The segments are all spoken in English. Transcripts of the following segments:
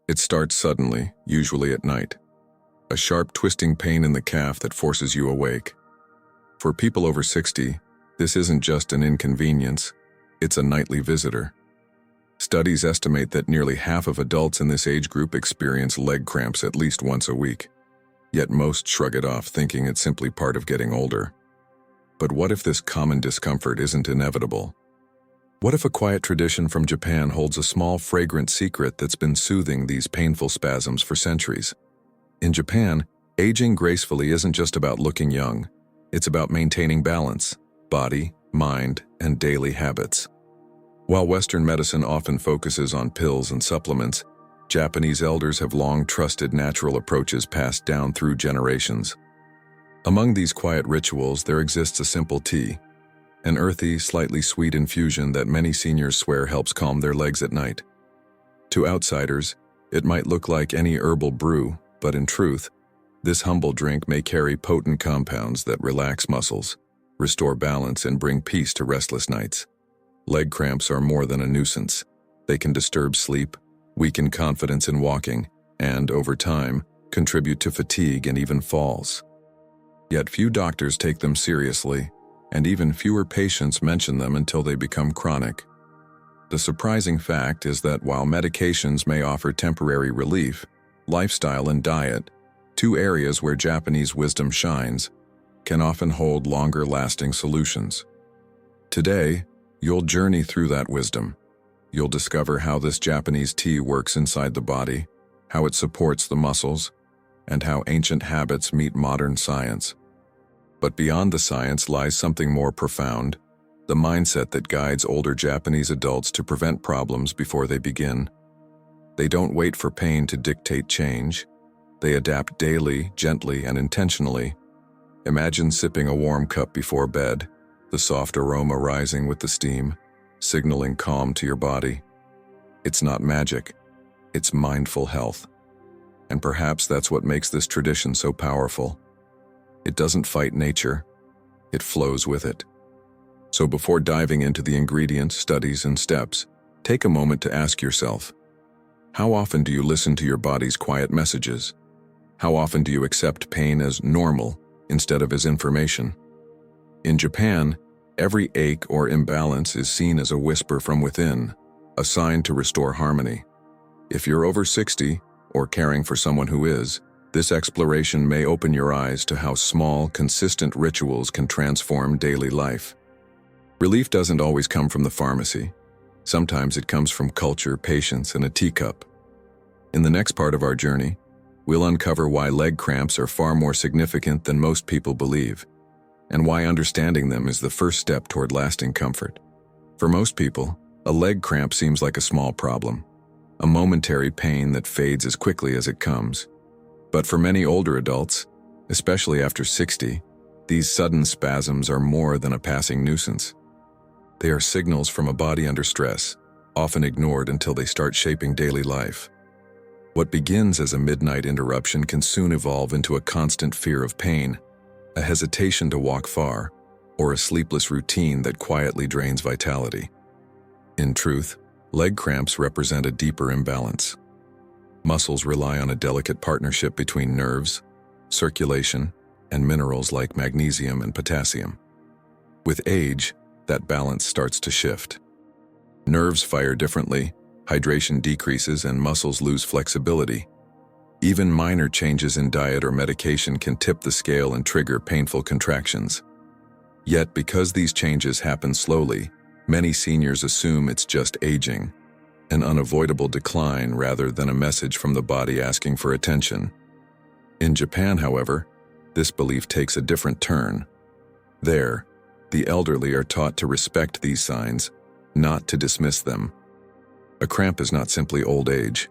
It starts suddenly, usually at night. A sharp twisting pain in the calf that forces you awake. For people over 60, this isn't just an inconvenience, it's a nightly visitor. Studies estimate that nearly half of adults in this age group experience leg cramps at least once a week. Yet most shrug it off, thinking it's simply part of getting older. But what if this common discomfort isn't inevitable? What if a quiet tradition from Japan holds a small, fragrant secret that's been soothing these painful spasms for centuries? In Japan, aging gracefully isn't just about looking young. It's about maintaining balance, body, mind, and daily habits. While Western medicine often focuses on pills and supplements, Japanese elders have long trusted natural approaches passed down through generations. Among these quiet rituals, there exists a simple tea, an earthy, slightly sweet infusion that many seniors swear helps calm their legs at night. To outsiders, it might look like any herbal brew, but in truth, this humble drink may carry potent compounds that relax muscles, restore balance, and bring peace to restless nights. Leg cramps are more than a nuisance. They can disturb sleep, weaken confidence in walking, and, over time, contribute to fatigue and even falls. Yet few doctors take them seriously, and even fewer patients mention them until they become chronic. The surprising fact is that while medications may offer temporary relief, lifestyle and diet, two areas where Japanese wisdom shines, can often hold longer-lasting solutions. Today, you'll journey through that wisdom. You'll discover how this Japanese tea works inside the body, how it supports the muscles, and how ancient habits meet modern science. But beyond the science lies something more profound, the mindset that guides older Japanese adults to prevent problems before they begin. They don't wait for pain to dictate change. They adapt daily, gently, and intentionally. Imagine sipping a warm cup before bed, the soft aroma rising with the steam, signaling calm to your body. It's not magic, it's mindful health. And perhaps that's what makes this tradition so powerful. It doesn't fight nature, it flows with it. So before diving into the ingredients, studies, and steps, take a moment to ask yourself, how often do you listen to your body's quiet messages? How often do you accept pain as normal instead of as information? In Japan, every ache or imbalance is seen as a whisper from within, a sign to restore harmony. If you're over 60 or caring for someone who is, this exploration may open your eyes to how small, consistent rituals can transform daily life. Relief doesn't always come from the pharmacy. Sometimes it comes from culture, patience, and a teacup. In the next part of our journey, we'll uncover why leg cramps are far more significant than most people believe, and why understanding them is the first step toward lasting comfort. For most people, a leg cramp seems like a small problem, a momentary pain that fades as quickly as it comes. But for many older adults, especially after 60, these sudden spasms are more than a passing nuisance. They are signals from a body under stress, often ignored until they start shaping daily life. What begins as a midnight interruption can soon evolve into a constant fear of pain, a hesitation to walk far, or a sleepless routine that quietly drains vitality. In truth, leg cramps represent a deeper imbalance. Muscles rely on a delicate partnership between nerves, circulation, and minerals like magnesium and potassium. With age, that balance starts to shift. Nerves fire differently, hydration decreases, and muscles lose flexibility. Even minor changes in diet or medication can tip the scale and trigger painful contractions. Yet, because these changes happen slowly, many seniors assume it's just aging, an unavoidable decline rather than a message from the body asking for attention. In Japan, however, this belief takes a different turn. There, the elderly are taught to respect these signs, not to dismiss them. A cramp is not simply old age.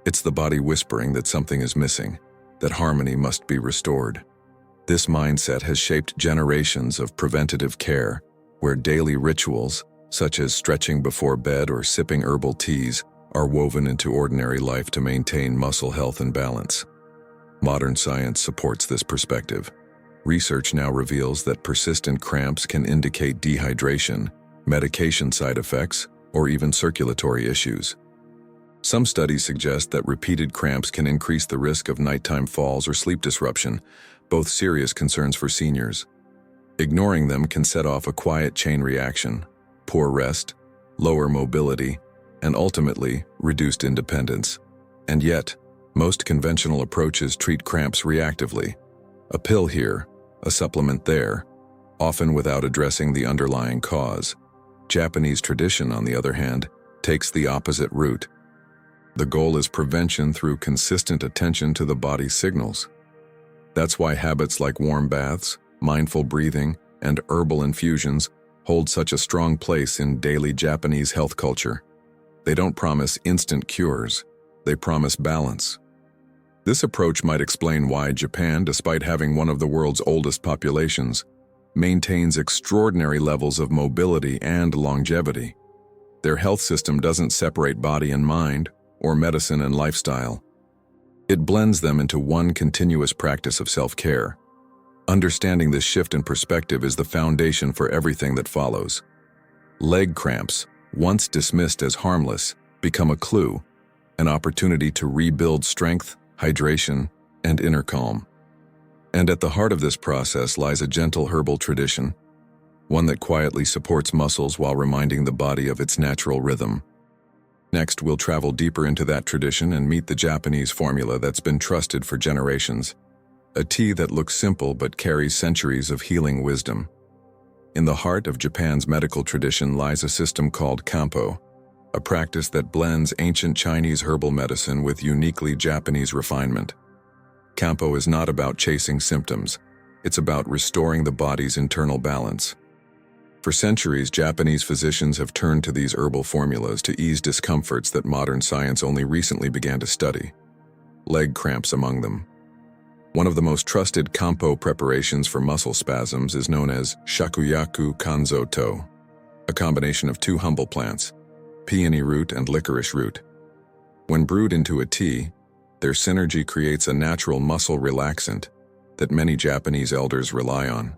It's the body whispering that something is missing, that harmony must be restored. This mindset has shaped generations of preventative care, where daily rituals, such as stretching before bed or sipping herbal teas, are woven into ordinary life to maintain muscle health and balance. Modern science supports this perspective. Research now reveals that persistent cramps can indicate dehydration, medication side effects, or even circulatory issues. Some studies suggest that repeated cramps can increase the risk of nighttime falls or sleep disruption, both serious concerns for seniors. Ignoring them can set off a quiet chain reaction: poor rest, lower mobility, and ultimately, reduced independence. And yet, most conventional approaches treat cramps reactively. A pill here, a supplement there, often without addressing the underlying cause. Japanese tradition, on the other hand, takes the opposite route. The goal is prevention through consistent attention to the body's signals. That's why habits like warm baths, mindful breathing, and herbal infusions hold such a strong place in daily Japanese health culture. They don't promise instant cures, they promise balance. This approach might explain why Japan, despite having one of the world's oldest populations, maintains extraordinary levels of mobility and longevity. Their health system doesn't separate body and mind, or medicine and lifestyle. It blends them into one continuous practice of self-care. Understanding this shift in perspective is the foundation for everything that follows. Leg cramps, once dismissed as harmless, become a clue, an opportunity to rebuild strength, hydration, and inner calm. And at the heart of this process lies a gentle herbal tradition, one that quietly supports muscles while reminding the body of its natural rhythm. Next, we'll travel deeper into that tradition and meet the Japanese formula that's been trusted for generations, a tea that looks simple but carries centuries of healing wisdom. In the heart of Japan's medical tradition lies a system called Kampo, a practice that blends ancient Chinese herbal medicine with uniquely Japanese refinement. Kampo is not about chasing symptoms, it's about restoring the body's internal balance. For centuries, Japanese physicians have turned to these herbal formulas to ease discomforts that modern science only recently began to study, leg cramps among them. One of the most trusted Kampo preparations for muscle spasms is known as shakuyaku kanzo-to, a combination of two humble plants, peony root and licorice root. When brewed into a tea, their synergy creates a natural muscle relaxant that many Japanese elders rely on.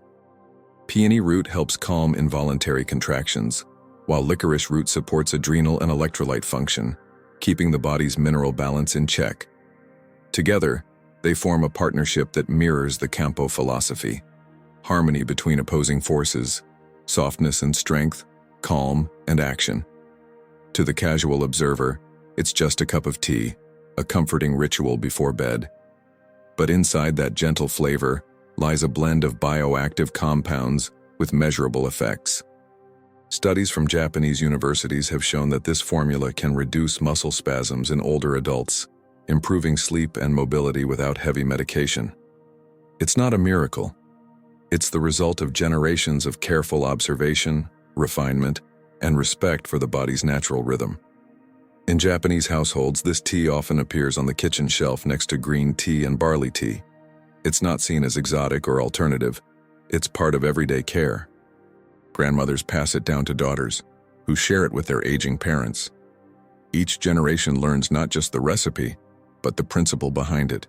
Peony root helps calm involuntary contractions, while licorice root supports adrenal and electrolyte function, keeping the body's mineral balance in check. Together, they form a partnership that mirrors the Kampo philosophy: harmony between opposing forces, softness and strength, calm and action. To the casual observer, it's just a cup of tea, a comforting ritual before bed. But inside that gentle flavor lies a blend of bioactive compounds with measurable effects. Studies from Japanese universities have shown that this formula can reduce muscle spasms in older adults, improving sleep and mobility without heavy medication. It's not a miracle. It's the result of generations of careful observation, refinement, and respect for the body's natural rhythm. In Japanese households, this tea often appears on the kitchen shelf next to green tea and barley tea. It's not seen as exotic or alternative. It's part of everyday care. Grandmothers pass it down to daughters, who share it with their aging parents. Each generation learns not just the recipe, but the principle behind it.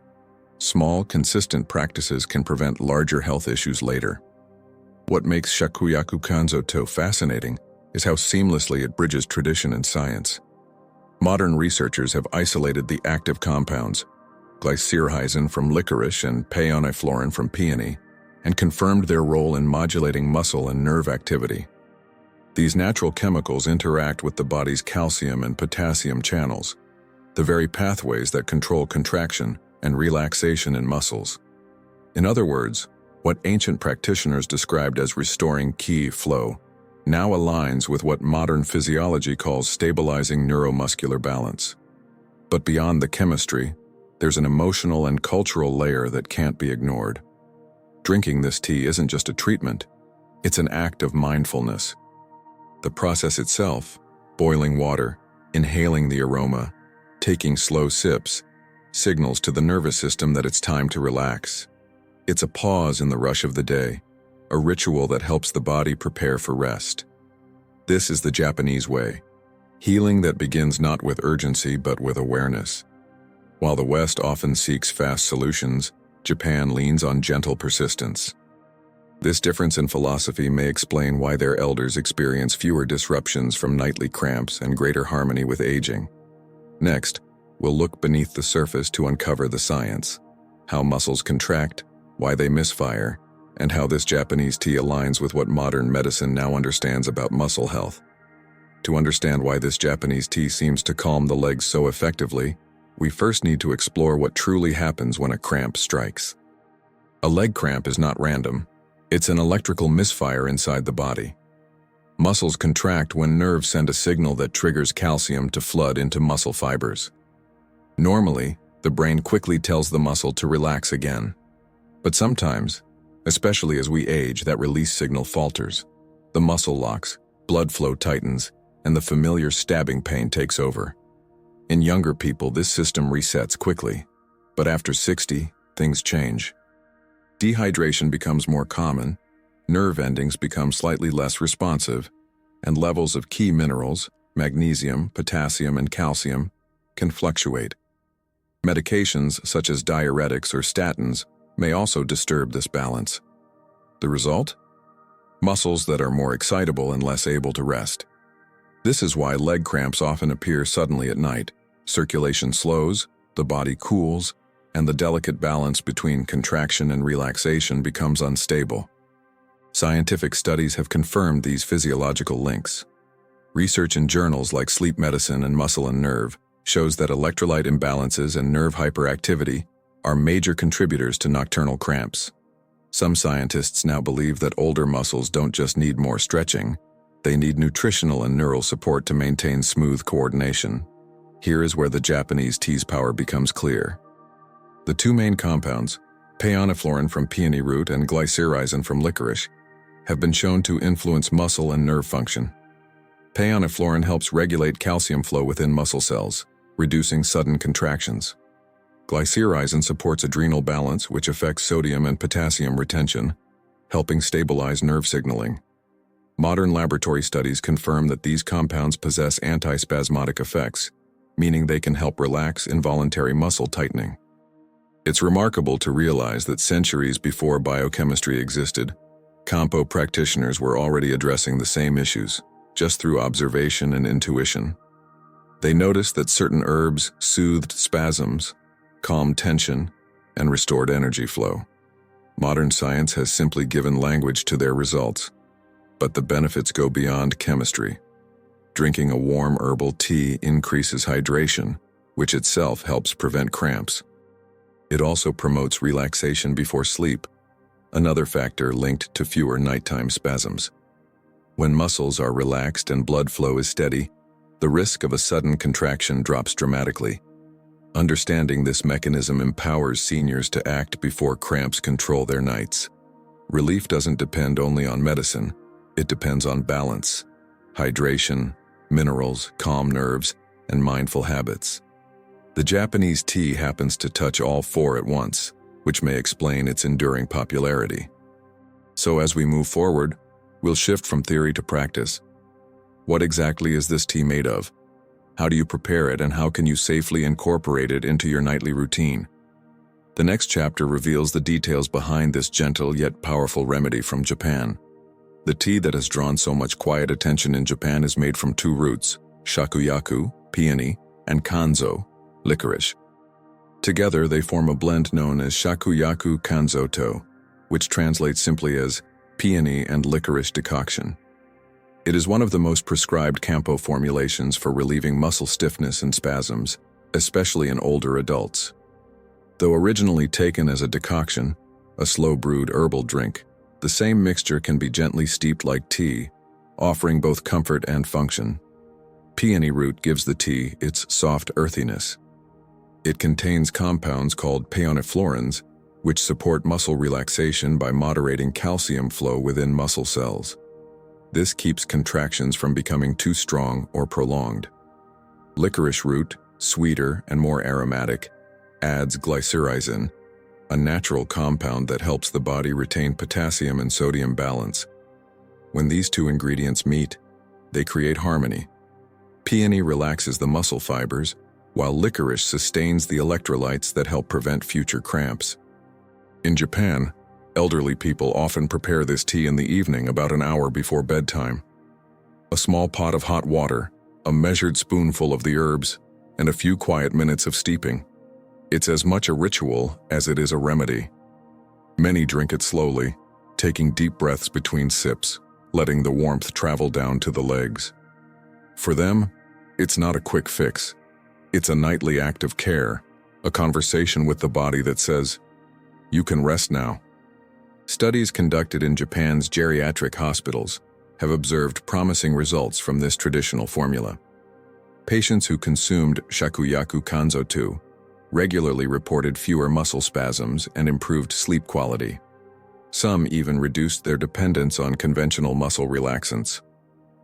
Small, consistent practices can prevent larger health issues later. What makes shakuyaku kanzo-to fascinating is how seamlessly it bridges tradition and science. Modern researchers have isolated the active compounds, glycyrrhizin from licorice and peonyflorin from peony, and confirmed their role in modulating muscle and nerve activity. These natural chemicals interact with the body's calcium and potassium channels, the very pathways that control contraction and relaxation in muscles. In other words, what ancient practitioners described as restoring ki flow now aligns with what modern physiology calls stabilizing neuromuscular balance. But beyond the chemistry, there's an emotional and cultural layer that can't be ignored. Drinking this tea isn't just a treatment, it's an act of mindfulness. The process itself, boiling water, inhaling the aroma, taking slow sips, signals to the nervous system that it's time to relax. It's a pause in the rush of the day, a ritual that helps the body prepare for rest. This is the Japanese way, healing that begins not with urgency but with awareness. While the West often seeks fast solutions, Japan leans on gentle persistence. This difference in philosophy may explain why their elders experience fewer disruptions from nightly cramps and greater harmony with aging. Next, we'll look beneath the surface to uncover the science, how muscles contract, why they misfire, and how this Japanese tea aligns with what modern medicine now understands about muscle health. To understand why this Japanese tea seems to calm the legs so effectively, we first need to explore what truly happens when a cramp strikes. A leg cramp is not random. It's an electrical misfire inside the body. Muscles contract when nerves send a signal that triggers calcium to flood into muscle fibers. Normally, the brain quickly tells the muscle to relax again. But sometimes, especially as we age, that release signal falters. The muscle locks, blood flow tightens, and the familiar stabbing pain takes over. In younger people, this system resets quickly. But after 60, things change. Dehydration becomes more common, nerve endings become slightly less responsive, and levels of key minerals, magnesium, potassium, and calcium, can fluctuate. Medications such as diuretics or statins may also disturb this balance. The result? Muscles that are more excitable and less able to rest. This is why leg cramps often appear suddenly at night. Circulation slows, the body cools, and the delicate balance between contraction and relaxation becomes unstable. Scientific studies have confirmed these physiological links. Research in journals like Sleep Medicine and Muscle and Nerve shows that electrolyte imbalances and nerve hyperactivity are major contributors to nocturnal cramps. Some scientists now believe that older muscles don't just need more stretching, they need nutritional and neural support to maintain smooth coordination. Here is where the Japanese tea's power becomes clear. The two main compounds, peoniflorin from peony root and glycyrrhizin from licorice, have been shown to influence muscle and nerve function. Peoniflorin helps regulate calcium flow within muscle cells, reducing sudden contractions. Glycyrrhizin supports adrenal balance, which affects sodium and potassium retention, helping stabilize nerve signaling. Modern laboratory studies confirm that these compounds possess antispasmodic effects, meaning they can help relax involuntary muscle tightening. It's remarkable to realize that centuries before biochemistry existed, Kampo practitioners were already addressing the same issues, just through observation and intuition. They noticed that certain herbs soothed spasms, calmed tension, and restored energy flow. Modern science has simply given language to their results, but the benefits go beyond chemistry. Drinking a warm herbal tea increases hydration, which itself helps prevent cramps. It also promotes relaxation before sleep, another factor linked to fewer nighttime spasms. When muscles are relaxed and blood flow is steady, the risk of a sudden contraction drops dramatically. Understanding this mechanism empowers seniors to act before cramps control their nights. Relief doesn't depend only on medicine, it depends on balance, hydration, minerals, calm nerves, and mindful habits. The Japanese tea happens to touch all four at once, which may explain its enduring popularity. So as we move forward, we'll shift from theory to practice. What exactly is this tea made of? How do you prepare it, and how can you safely incorporate it into your nightly routine? The next chapter reveals the details behind this gentle yet powerful remedy from Japan. The tea that has drawn so much quiet attention in Japan is made from two roots, shakuyaku, peony, and kanzo, licorice. Together, they form a blend known as shakuyaku kanzoto, which translates simply as peony and licorice decoction. It is one of the most prescribed Kampo formulations for relieving muscle stiffness and spasms, especially in older adults. Though originally taken as a decoction, a slow-brewed herbal drink, the same mixture can be gently steeped like tea, offering both comfort and function. Peony root gives the tea its soft earthiness. It contains compounds called peoniflorins, which support muscle relaxation by moderating calcium flow within muscle cells. This keeps contractions from becoming too strong or prolonged. Licorice root, sweeter and more aromatic, adds glycyrrhizin, a natural compound that helps the body retain potassium and sodium balance. When these two ingredients meet, they create harmony. Peony relaxes the muscle fibers, while licorice sustains the electrolytes that help prevent future cramps. In Japan, elderly people often prepare this tea in the evening about an hour before bedtime. A small pot of hot water, a measured spoonful of the herbs, and a few quiet minutes of steeping. It's as much a ritual as it is a remedy. Many drink it slowly, taking deep breaths between sips, letting the warmth travel down to the legs. For them, it's not a quick fix. It's a nightly act of care, a conversation with the body that says, "You can rest now." Studies conducted in Japan's geriatric hospitals have observed promising results from this traditional formula. Patients who consumed shakuyaku kanzo 2 regularly reported fewer muscle spasms and improved sleep quality. Some even reduced their dependence on conventional muscle relaxants.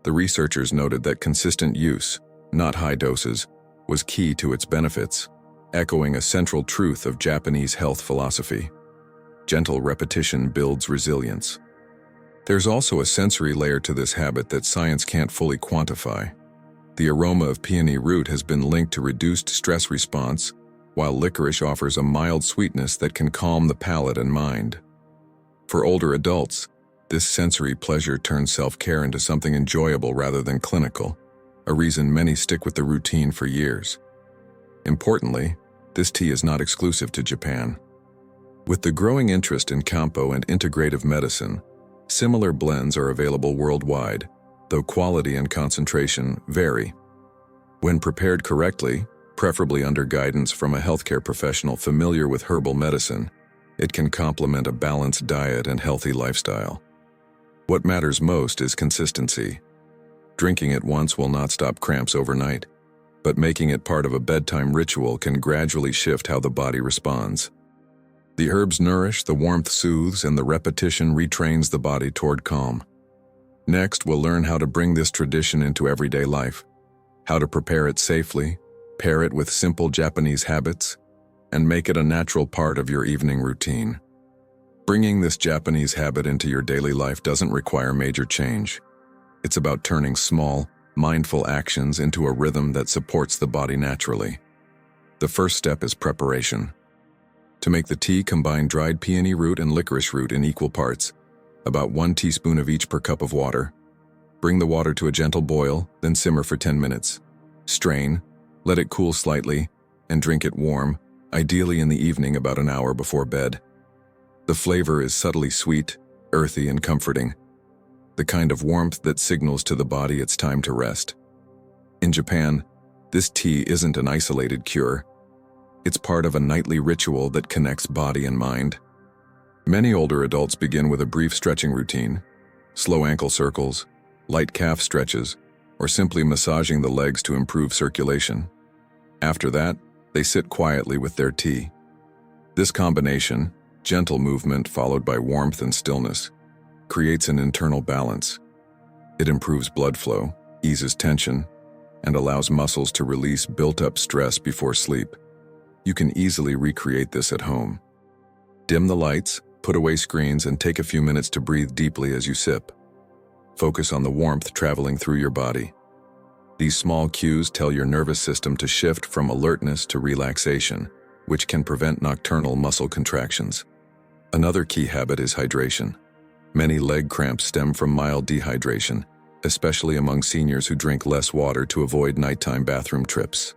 The researchers noted that consistent use, not high doses, was key to its benefits, echoing a central truth of Japanese health philosophy. Gentle repetition builds resilience. There's also a sensory layer to this habit that science can't fully quantify. The aroma of peony root has been linked to reduced stress response, while licorice offers a mild sweetness that can calm the palate and mind. For older adults, this sensory pleasure turns self-care into something enjoyable rather than clinical, a reason many stick with the routine for years. Importantly, this tea is not exclusive to Japan. With the growing interest in Kampo and integrative medicine, similar blends are available worldwide, though quality and concentration vary. When prepared correctly, preferably under guidance from a healthcare professional familiar with herbal medicine, it can complement a balanced diet and healthy lifestyle. What matters most is consistency. Drinking it once will not stop cramps overnight, but making it part of a bedtime ritual can gradually shift how the body responds. The herbs nourish, the warmth soothes, and the repetition retrains the body toward calm. Next, we'll learn how to bring this tradition into everyday life, how to prepare it safely, pair it with simple Japanese habits, and make it a natural part of your evening routine. Bringing this Japanese habit into your daily life doesn't require major change. It's about turning small, mindful actions into a rhythm that supports the body naturally. The first step is preparation. To make the tea, combine dried peony root and licorice root in equal parts, about 1 teaspoon of each per cup of water. Bring the water to a gentle boil, then simmer for 10 minutes. Strain, let it cool slightly, and drink it warm, ideally in the evening about an hour before bed. The flavor is subtly sweet, earthy, and comforting, the kind of warmth that signals to the body it's time to rest. In Japan, this tea isn't an isolated cure. It's part of a nightly ritual that connects body and mind. Many older adults begin with a brief stretching routine, slow ankle circles, light calf stretches, or simply massaging the legs to improve circulation. After that, they sit quietly with their tea. This combination, gentle movement followed by warmth and stillness, creates an internal balance. It improves blood flow, eases tension, and allows muscles to release built-up stress before sleep. You can easily recreate this at home. Dim the lights, put away screens, and take a few minutes to breathe deeply as you sip. Focus on the warmth traveling through your body. These small cues tell your nervous system to shift from alertness to relaxation, which can prevent nocturnal muscle contractions. Another key habit is hydration. Many leg cramps stem from mild dehydration, especially among seniors who drink less water to avoid nighttime bathroom trips.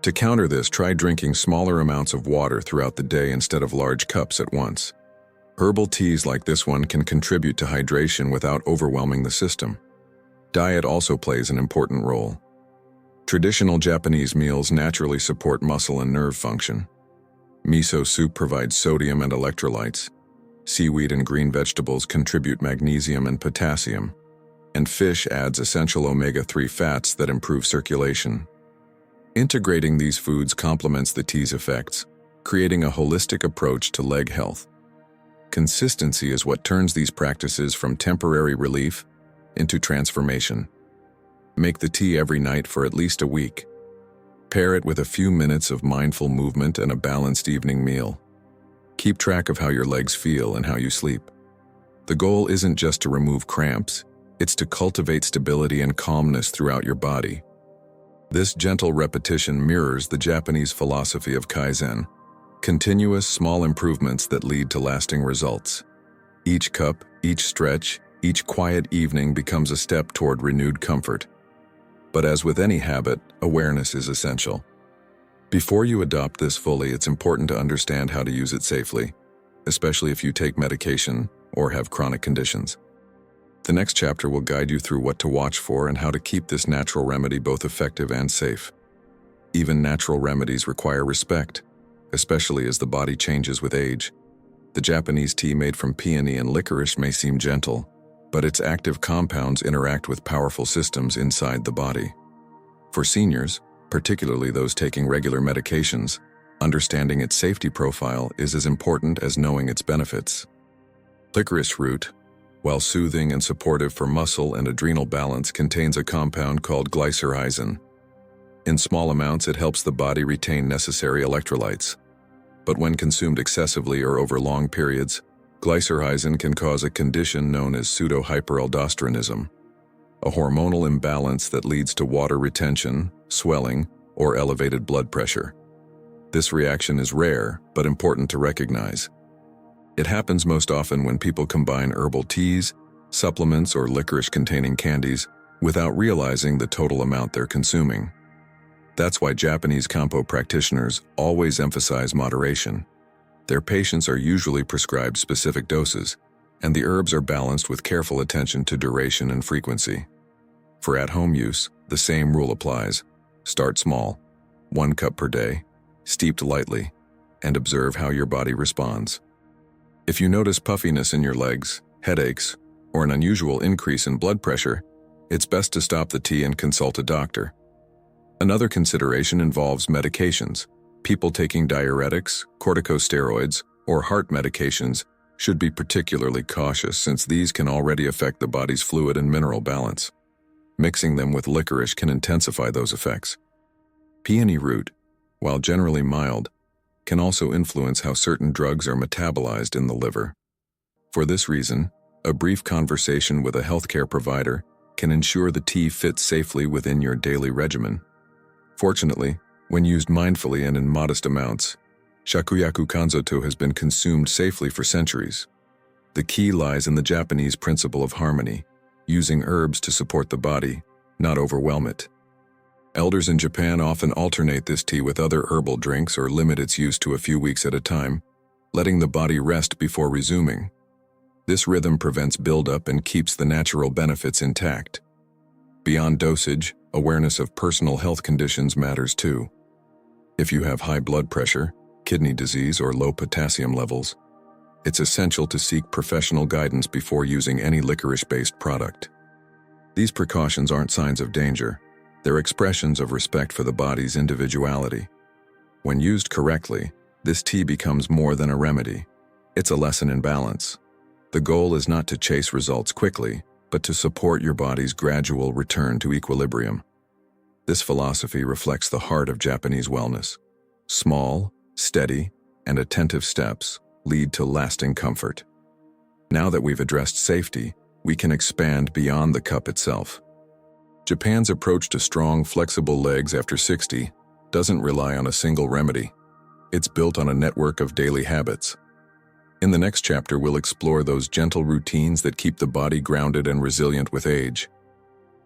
To counter this, try drinking smaller amounts of water throughout the day instead of large cups at once. Herbal teas like this one can contribute to hydration without overwhelming the system. Diet also plays an important role. Traditional Japanese meals naturally support muscle and nerve function. Miso soup provides sodium and electrolytes. Seaweed and green vegetables contribute magnesium and potassium. And fish adds essential omega-3 fats that improve circulation. Integrating these foods complements the tea's effects, creating a holistic approach to leg health. Consistency is what turns these practices from temporary relief into transformation. Make the tea every night for at least a week. Pair it with a few minutes of mindful movement and a balanced evening meal. Keep track of how your legs feel and how you sleep. The goal isn't just to remove cramps, it's to cultivate stability and calmness throughout your body. This gentle repetition mirrors the Japanese philosophy of Kaizen, continuous small improvements that lead to lasting results. Each cup, each stretch, each quiet evening becomes a step toward renewed comfort. But as with any habit, awareness is essential. Before you adopt this fully, it's important to understand how to use it safely, especially if you take medication or have chronic conditions. The next chapter will guide you through what to watch for and how to keep this natural remedy both effective and safe. Even natural remedies require respect, especially as the body changes with age. The Japanese tea made from peony and licorice may seem gentle, but its active compounds interact with powerful systems inside the body. For seniors, particularly those taking regular medications, understanding its safety profile is as important as knowing its benefits. Licorice root, while soothing and supportive for muscle and adrenal balance, contains a compound called glycyrrhizin. In small amounts, it helps the body retain necessary electrolytes. But when consumed excessively or over long periods, glycyrrhizin can cause a condition known as pseudo-hyperaldosteronism, a hormonal imbalance that leads to water retention, swelling, or elevated blood pressure. This reaction is rare, but important to recognize. It happens most often when people combine herbal teas, supplements, or licorice-containing candies without realizing the total amount they're consuming. That's why Japanese Kampo practitioners always emphasize moderation. Their patients are usually prescribed specific doses, and the herbs are balanced with careful attention to duration and frequency. For at-home use, the same rule applies. Start small, 1 cup per day, steeped lightly, and observe how your body responds. If you notice puffiness in your legs, headaches, or an unusual increase in blood pressure, it's best to stop the tea and consult a doctor. Another consideration involves medications. People taking diuretics, corticosteroids, or heart medications should be particularly cautious since these can already affect the body's fluid and mineral balance. Mixing them with licorice can intensify those effects. Peony root, while generally mild, can also influence how certain drugs are metabolized in the liver. For this reason, a brief conversation with a healthcare provider can ensure the tea fits safely within your daily regimen. Fortunately, when used mindfully and in modest amounts, shakuyaku kanzoto has been consumed safely for centuries. The key lies in the Japanese principle of harmony, using herbs to support the body, not overwhelm it. Elders in Japan often alternate this tea with other herbal drinks or limit its use to a few weeks at a time, letting the body rest before resuming. This rhythm prevents buildup and keeps the natural benefits intact. Beyond dosage, awareness of personal health conditions matters too. If you have high blood pressure, kidney disease, or low potassium levels, it's essential to seek professional guidance before using any licorice-based product. These precautions aren't signs of danger. They're expressions of respect for the body's individuality. When used correctly, this tea becomes more than a remedy. It's a lesson in balance. The goal is not to chase results quickly, but to support your body's gradual return to equilibrium. This philosophy reflects the heart of Japanese wellness. Small, steady, and attentive steps lead to lasting comfort. Now that we've addressed safety, we can expand beyond the cup itself. Japan's approach to strong, flexible legs after 60 doesn't rely on a single remedy. It's built on a network of daily habits. In the next chapter, we'll explore those gentle routines that keep the body grounded and resilient with age.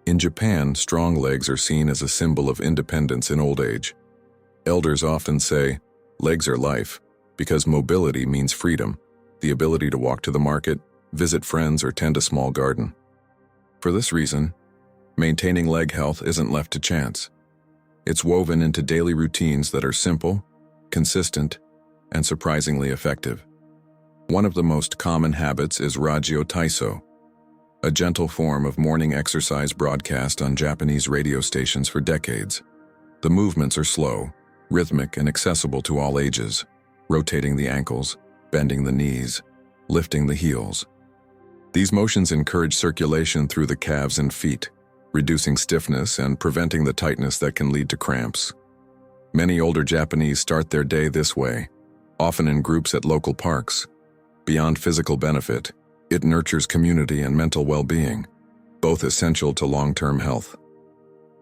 In Japan, strong legs are seen as a symbol of independence in old age. Elders often say, "Legs are life," because mobility means freedom, the ability to walk to the market, visit friends, or tend a small garden. For this reason, maintaining leg health isn't left to chance. It's woven into daily routines that are simple, consistent, and surprisingly effective. One of the most common habits is Ragyo Taiso, a gentle form of morning exercise broadcast on Japanese radio stations for decades. The movements are slow, rhythmic, and accessible to all ages, rotating the ankles, bending the knees, lifting the heels. These motions encourage circulation through the calves and feet, reducing stiffness and preventing the tightness that can lead to cramps. Many older Japanese start their day this way, often in groups at local parks. Beyond physical benefit, it nurtures community and mental well-being, both essential to long-term health.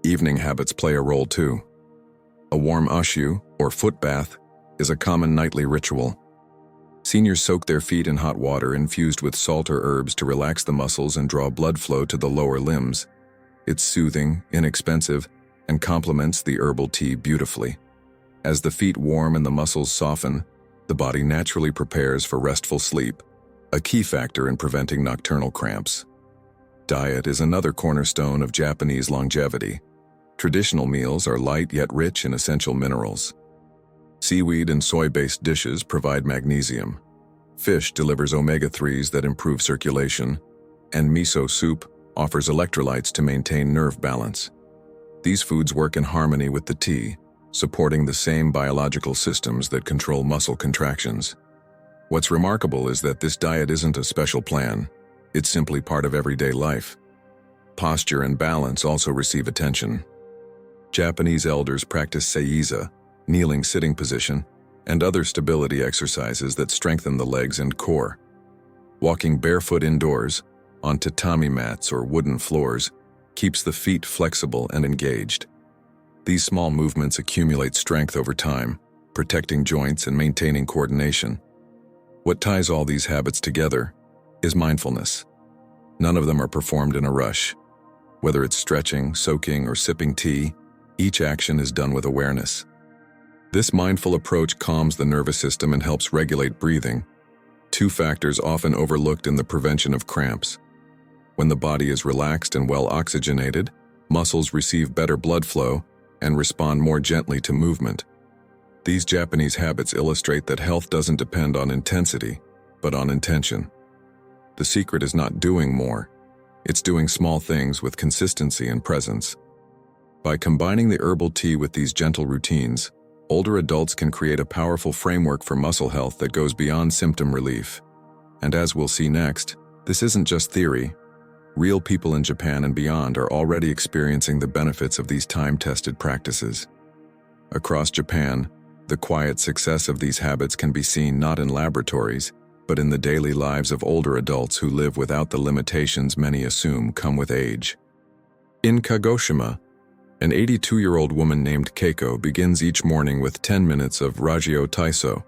Evening habits play a role too. A warm ashu, or foot bath, is a common nightly ritual. Seniors soak their feet in hot water infused with salt or herbs to relax the muscles and draw blood flow to the lower limbs. It's soothing, inexpensive, and complements the herbal tea beautifully. As the feet warm and the muscles soften, the body naturally prepares for restful sleep, a key factor in preventing nocturnal cramps. Diet is another cornerstone of Japanese longevity. Traditional meals are light yet rich in essential minerals. Seaweed and soy-based dishes provide magnesium. Fish delivers omega-3s that improve circulation, and miso soup offers electrolytes to maintain nerve balance. These foods work in harmony with the tea, supporting the same biological systems that control muscle contractions. What's remarkable is that this diet isn't a special plan. It's simply part of everyday life. Posture and balance also receive attention. Japanese elders practice seiza, kneeling sitting position, and other stability exercises that strengthen the legs and core. Walking barefoot indoors, on tatami mats or wooden floors, keeps the feet flexible and engaged. These small movements accumulate strength over time, protecting joints and maintaining coordination. What ties all these habits together is mindfulness. None of them are performed in a rush. Whether it's stretching, soaking, or sipping tea, each action is done with awareness. This mindful approach calms the nervous system and helps regulate breathing, two factors often overlooked in the prevention of cramps. When the body is relaxed and well oxygenated, muscles receive better blood flow and respond more gently to movement. These Japanese habits illustrate that health doesn't depend on intensity, but on intention. The secret is not doing more. It's doing small things with consistency and presence. By combining the herbal tea with these gentle routines, older adults can create a powerful framework for muscle health that goes beyond symptom relief. And as we'll see next, this isn't just theory. Real people in Japan and beyond are already experiencing the benefits of these time-tested practices. Across Japan, the quiet success of these habits can be seen not in laboratories, but in the daily lives of older adults who live without the limitations many assume come with age. In Kagoshima, an 82-year-old woman named Keiko begins each morning with 10 minutes of Ragio Taiso,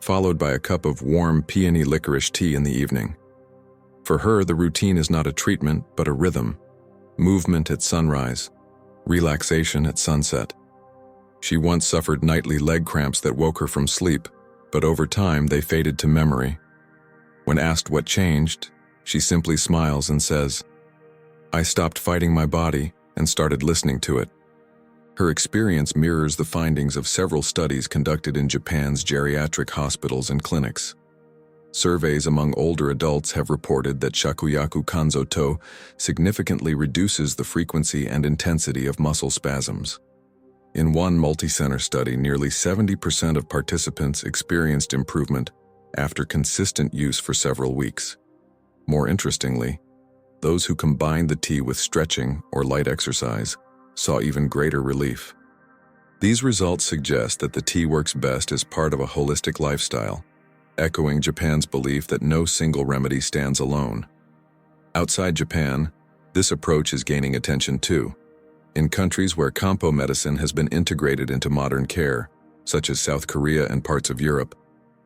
followed by a cup of warm peony licorice tea in the evening. For her, the routine is not a treatment, but a rhythm. Movement at sunrise, relaxation at sunset. She once suffered nightly leg cramps that woke her from sleep, but over time they faded to memory. When asked what changed, she simply smiles and says, "I stopped fighting my body and started listening to it." Her experience mirrors the findings of several studies conducted in Japan's geriatric hospitals and clinics. Surveys among older adults have reported that shakuyaku kanzoto significantly reduces the frequency and intensity of muscle spasms. In one multi-center study, nearly 70% of participants experienced improvement after consistent use for several weeks. More interestingly, those who combined the tea with stretching or light exercise saw even greater relief. These results suggest that the tea works best as part of a holistic lifestyle, echoing Japan's belief that no single remedy stands alone. Outside Japan, this approach is gaining attention too. In countries where Kampo medicine has been integrated into modern care, such as South Korea and parts of Europe,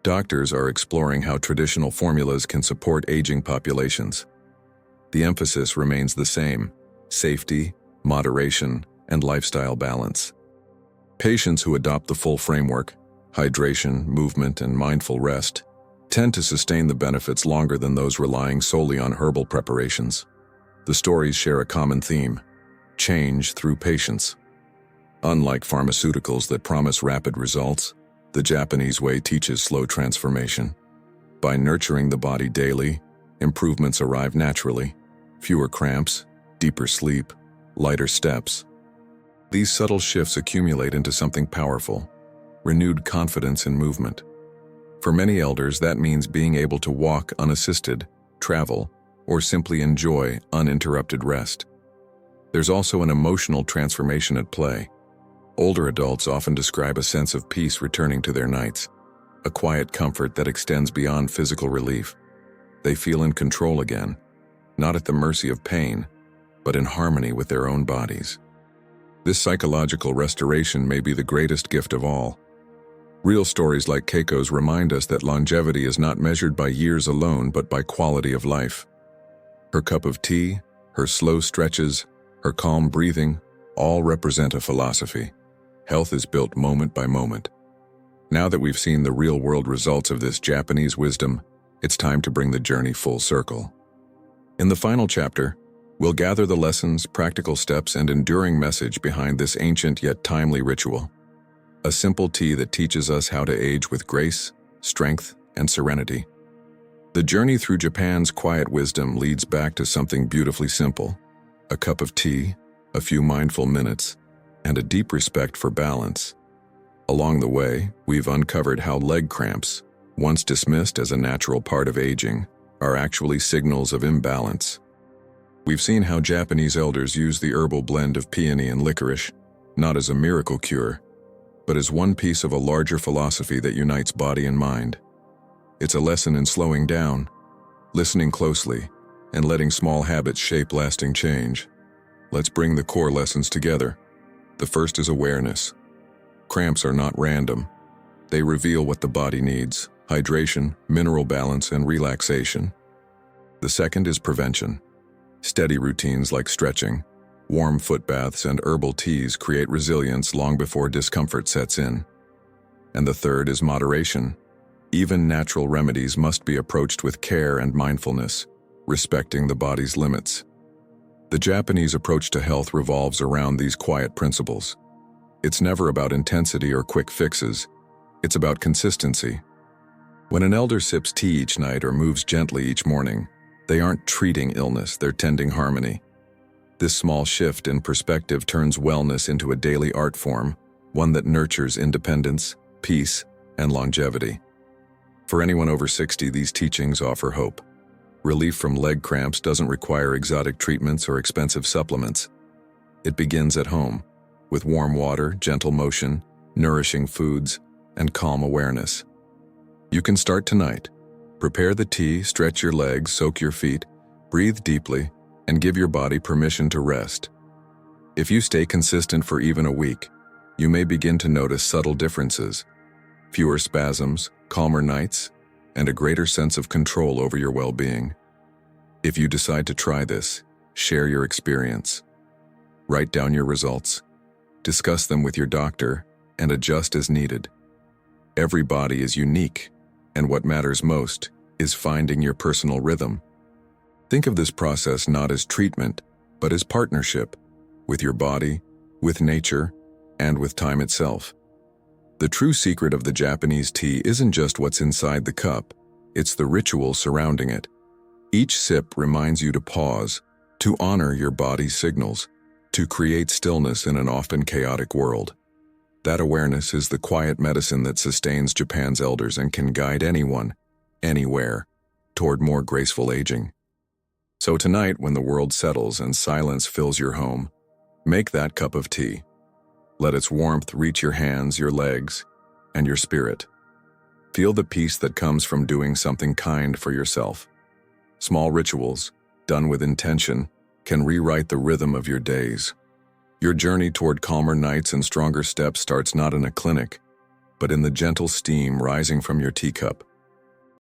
doctors are exploring how traditional formulas can support aging populations. The emphasis remains the same: safety, moderation, and lifestyle balance. Patients who adopt the full framework, hydration, movement, and mindful rest, tend to sustain the benefits longer than those relying solely on herbal preparations. The stories share a common theme: change through patience. Unlike pharmaceuticals that promise rapid results, the Japanese way teaches slow transformation. By nurturing the body daily, improvements arrive naturally: fewer cramps, deeper sleep, lighter steps. These subtle shifts accumulate into something powerful: renewed confidence in movement. For many elders, that means being able to walk unassisted, travel, or simply enjoy uninterrupted rest. There's also an emotional transformation at play. Older adults often describe a sense of peace returning to their nights, a quiet comfort that extends beyond physical relief. They feel in control again, not at the mercy of pain, but in harmony with their own bodies. This psychological restoration may be the greatest gift of all. Real stories like Keiko's remind us that longevity is not measured by years alone, but by quality of life. Her cup of tea, her slow stretches, her calm breathing, all represent a philosophy. Health is built moment by moment. Now that we've seen the real-world results of this Japanese wisdom, it's time to bring the journey full circle. In the final chapter, we'll gather the lessons, practical steps, and enduring message behind this ancient yet timely ritual. A simple tea that teaches us how to age with grace, strength, and serenity. The journey through Japan's quiet wisdom leads back to something beautifully simple: a cup of tea, a few mindful minutes, and a deep respect for balance. Along the way, we've uncovered how leg cramps, once dismissed as a natural part of aging, are actually signals of imbalance. We've seen how Japanese elders use the herbal blend of peony and licorice, not as a miracle cure, but as one piece of a larger philosophy that unites body and mind. It's a lesson in slowing down, listening closely, and letting small habits shape lasting change. Let's bring the core lessons together. The first is awareness. Cramps are not random. They reveal what the body needs: hydration, mineral balance, and relaxation. The second is prevention. Steady routines like stretching, warm foot baths, and herbal teas create resilience long before discomfort sets in. And the third is moderation. Even natural remedies must be approached with care and mindfulness, respecting the body's limits. The Japanese approach to health revolves around these quiet principles. It's never about intensity or quick fixes. It's about consistency. When an elder sips tea each night or moves gently each morning, they aren't treating illness, they're tending harmony. This small shift in perspective turns wellness into a daily art form, one that nurtures independence, peace, and longevity. For anyone over 60, these teachings offer hope. Relief from leg cramps doesn't require exotic treatments or expensive supplements. It begins at home, with warm water, gentle motion, nourishing foods, and calm awareness. You can start tonight. Prepare the tea, stretch your legs, soak your feet, breathe deeply, and give your body permission to rest. If you stay consistent for even a week, you may begin to notice subtle differences: fewer spasms, calmer nights, and a greater sense of control over your well-being. If you decide to try this, share your experience. Write down your results, discuss them with your doctor, and adjust as needed. Every body is unique, and what matters most is finding your personal rhythm. Think of this process not as treatment, but as partnership with your body, with nature, and with time itself. The true secret of the Japanese tea isn't just what's inside the cup, it's the ritual surrounding it. Each sip reminds you to pause, to honor your body's signals, to create stillness in an often chaotic world. That awareness is the quiet medicine that sustains Japan's elders and can guide anyone, anywhere, toward more graceful aging. So tonight, when the world settles and silence fills your home, make that cup of tea. Let its warmth reach your hands, your legs, and your spirit. Feel the peace that comes from doing something kind for yourself. Small rituals, done with intention, can rewrite the rhythm of your days. Your journey toward calmer nights and stronger steps starts not in a clinic, but in the gentle steam rising from your teacup.